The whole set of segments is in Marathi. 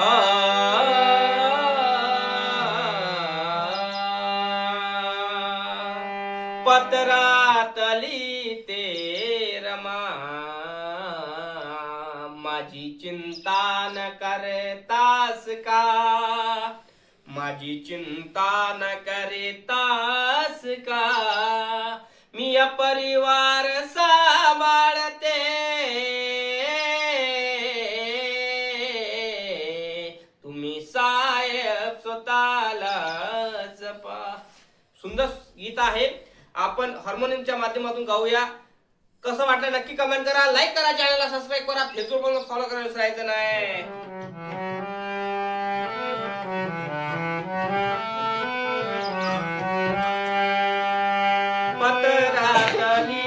आ पत्रातली ते रमा माझी चिंता न करतास का, माझी चिंता न करतास का, मी अपरिवार सांभाळते, तुम्ही साहेब स्वतःला जपा. सुंदर गीत आहे. आपण हार्मोनियमच्या माध्यमातून गाऊया. कसं वाटलं नक्की कमेंट करा, लाईक करा, चॅनलला सबस्क्राईब करा, फेसबुकवर फॉलो करायला विसरायचं नाही. पत्रातली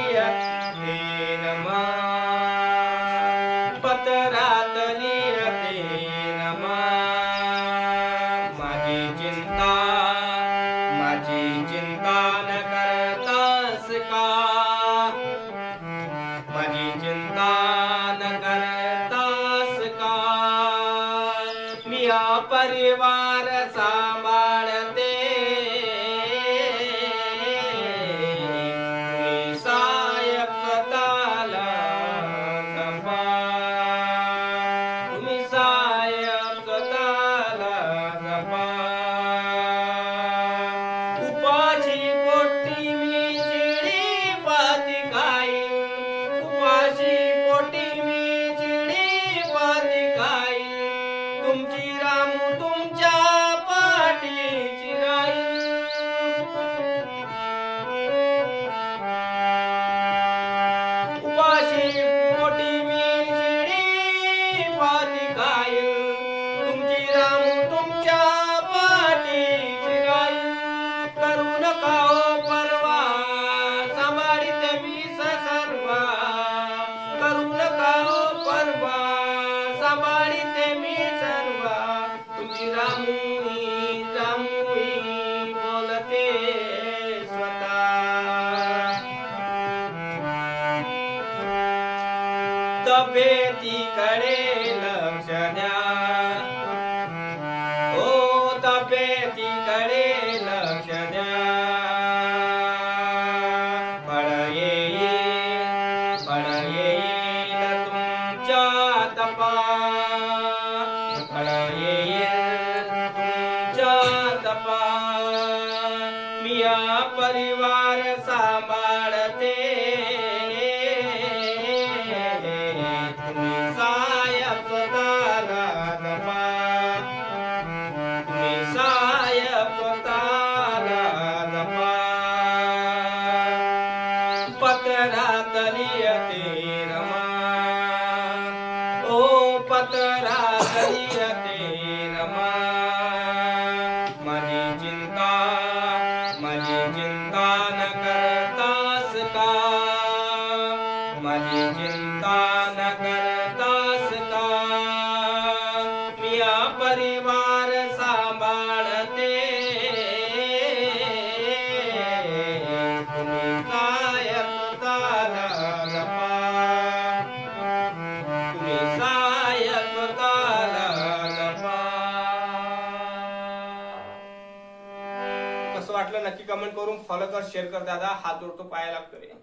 ते रमा, पत्रातली ते रमा माझी चिंता न करतास का, माझी चिंता न करतास का, मी हा परिवार सांभाळते, तुम्ही साहेब स्वतःला जपा, तुम्ही साहेब स्वतःला जपा. उपाशी पोटी मी चिडी पाती खाईन, उपाशी पोटी मी चिडी पाती खाईन, तुमची रामू तुमच्या पाठीची राहीन. उपाशी पोटी मी चिडी पाती खाईन, तुमची रामू तुमच्या पाठीची राहीन. करू नका हो परवा सांभाळीते मी सर्वा, करू नका हो परवा सांभाळीते मी सर्वा, तुमची रामुई रामुई बोलते स्वतः. तब्येतीकडे लक्ष द्या, ओ तब्येतीकडे लक्ष द्या, फळ येईल तुमच्या तपा, फळ येईल तुमच्या तपा, मी हा परिवार सांभाळते, तुम्ही साहेब स्वतःला जपा, तुम्ही साहेब स्वतःला जपा. पत्रातली ते रमा, ओ पत्रातली ते रमा माझी चिंता न करतास का, माझी चिंता न करतास का, मी हा परिवार सांभाळते, तुम्ही साहेब स्वतःला जपा, तुम्ही साहेब स्वतःला जपा. कसं वाटलं नक्की कमेंट करून फॉलो कर, शेअर कर दादा. हात जोडतो, पाया लागतो रे.